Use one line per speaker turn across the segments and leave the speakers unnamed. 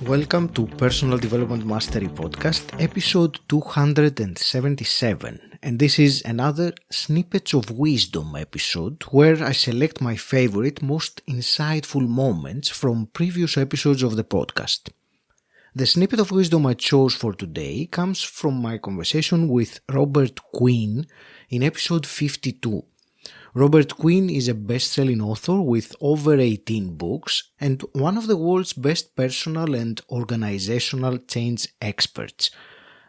Welcome to Personal Development Mastery Podcast, episode 277. And this is another Snippets of Wisdom episode where I select my favorite, most insightful moments from previous episodes of the podcast. The snippet of wisdom I chose for today comes from my conversation with Robert Quinn in episode 52. Robert Quinn is a best-selling author with over 18 books and one of the world's best personal and organizational change experts.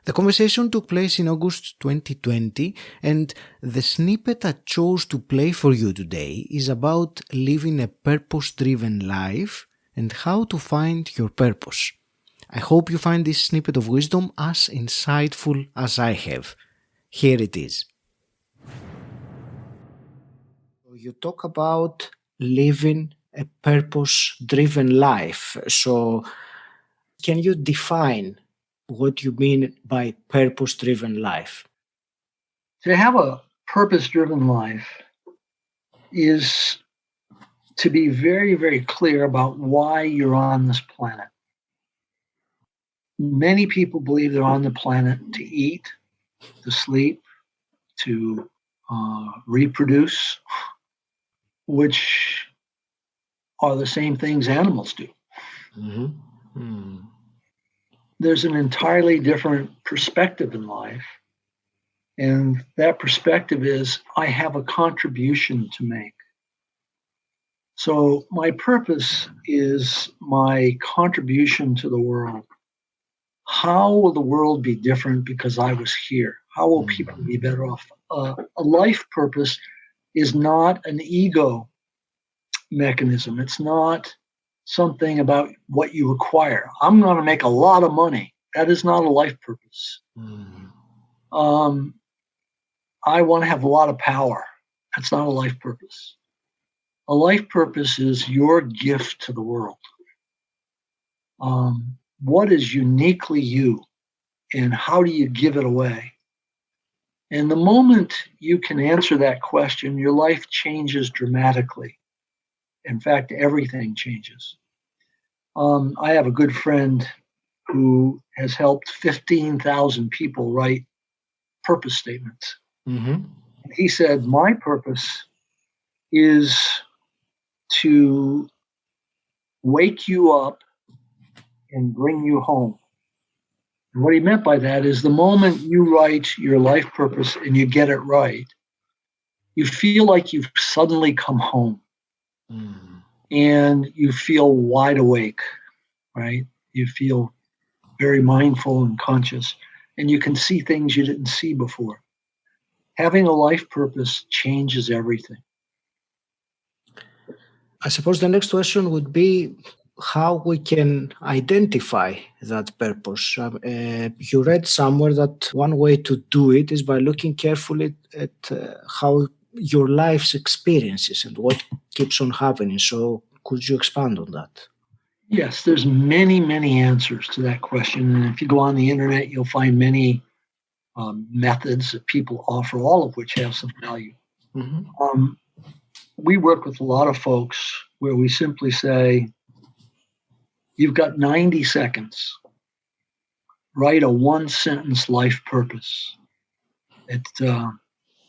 The conversation took place in August 2020, and the snippet I chose to play for you today is about living a purpose-driven life and how to find your purpose. I hope you find this snippet of wisdom as insightful as I have. Here it is. You talk about living a purpose-driven life. So can you define what you mean by purpose-driven life?
To have a purpose-driven life is to be very, very clear about why you're on this planet. Many people believe they're on the planet to eat, to sleep, to reproduce, which are the same things animals do. Mm-hmm. Mm. There's an entirely different perspective in life. And that perspective is, I have a contribution to make. So my purpose is my contribution to the world. How will the world be different because I was here? How will people be better off? A life purpose is not an ego mechanism. It's not something about what you acquire. I'm going to make a lot of money. That is not a life purpose. I want to have a lot of power. That's not a life purpose. A life purpose is your gift to the world. What is uniquely you, and how do you give it away? And the moment you can answer that question, your life changes dramatically. In fact, everything changes. I have a good friend who has helped 15,000 people write purpose statements. Mm-hmm. He said, my purpose is to wake you up and bring you home. And what he meant by that is the moment you write your life purpose and you get it right, you feel like you've suddenly come home. And you feel wide awake, right? You feel very mindful and conscious, and you can see things you didn't see before. Having a life purpose changes everything.
I suppose the next question would be how we can identify that purpose. You read somewhere that one way to do it is by looking carefully at how your life's experiences and what keeps on happening. So could you expand on that?
Yes, there's many, many answers to that question. And if you go on the internet, you'll find many methods that people offer, all of which have some value. Mm-hmm. We work with a lot of folks where we simply say, you've got 90 seconds. Write a one-sentence life purpose. It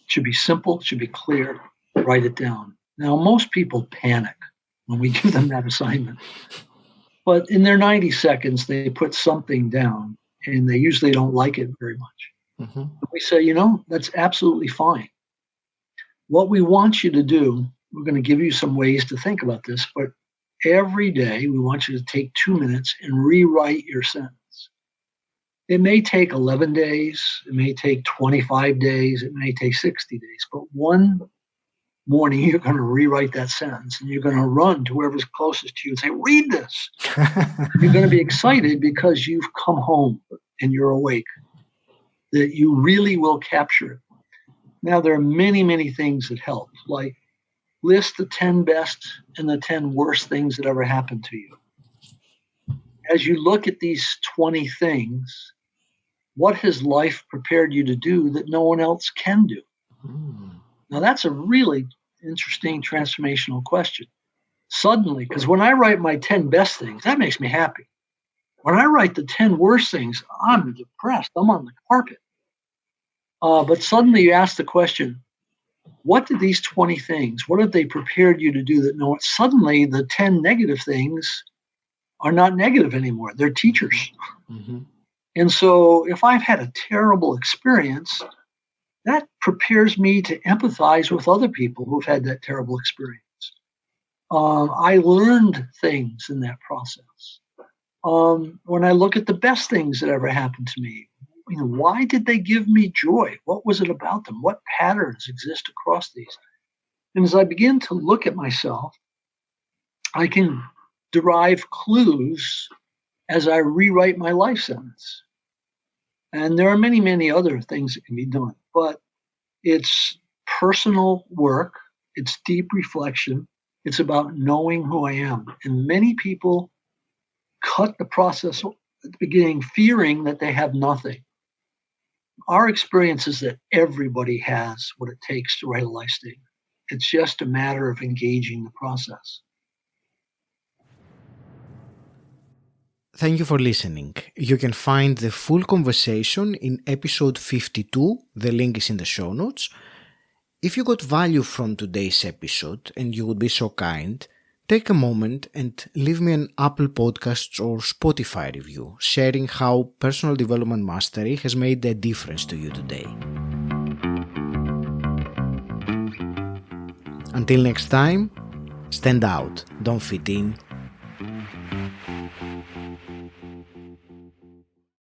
should be simple, should be clear. Write it down. Now, most people panic when we give them that assignment. But in their 90 seconds, they put something down, and they usually don't like it very much. Mm-hmm. We say, that's absolutely fine. What we want you to do, we're going to give you some ways to think about this, but every day we want you to take 2 minutes and rewrite your sentence. It may take 11 days, it may take 25 days, it may take 60 days, but one morning you're going to rewrite that sentence and you're going to run to whoever's closest to you and say, read this. You're going to be excited because you've come home and you're awake, that you really will capture it. Now, there are many, many things that help, like list the 10 best and the 10 worst things that ever happened to you. As you look at these 20 things, what has life prepared you to do that no one else can do? Now, that's a really interesting transformational question. Suddenly, because when I write my 10 best things, that makes me happy. When I write the 10 worst things, I'm depressed. I'm on the carpet. But suddenly you ask the question, what did these 20 things, what have they prepared you to do that no one, suddenly the 10 negative things are not negative anymore. They're teachers. Mm-hmm. And so if I've had a terrible experience, that prepares me to empathize with other people who've had that terrible experience. I learned things in that process. When I look at the best things that ever happened to me, why did they give me joy? What was it about them? What patterns exist across these? And as I begin to look at myself, I can derive clues as I rewrite my life sentence. And there are many, many other things that can be done, but it's personal work. It's deep reflection. It's about knowing who I am. And many people cut the process at the beginning, fearing that they have nothing. Our experience is that everybody has what it takes to write a life statement. It's just a matter of engaging the process.
Thank you for listening. You can find the full conversation in episode 52. The link is in the show notes. If you got value from today's episode and you would be so kind, take a moment and leave me an Apple Podcasts or Spotify review, sharing how personal development mastery has made a difference to you today. Until next time, stand out, don't fit in,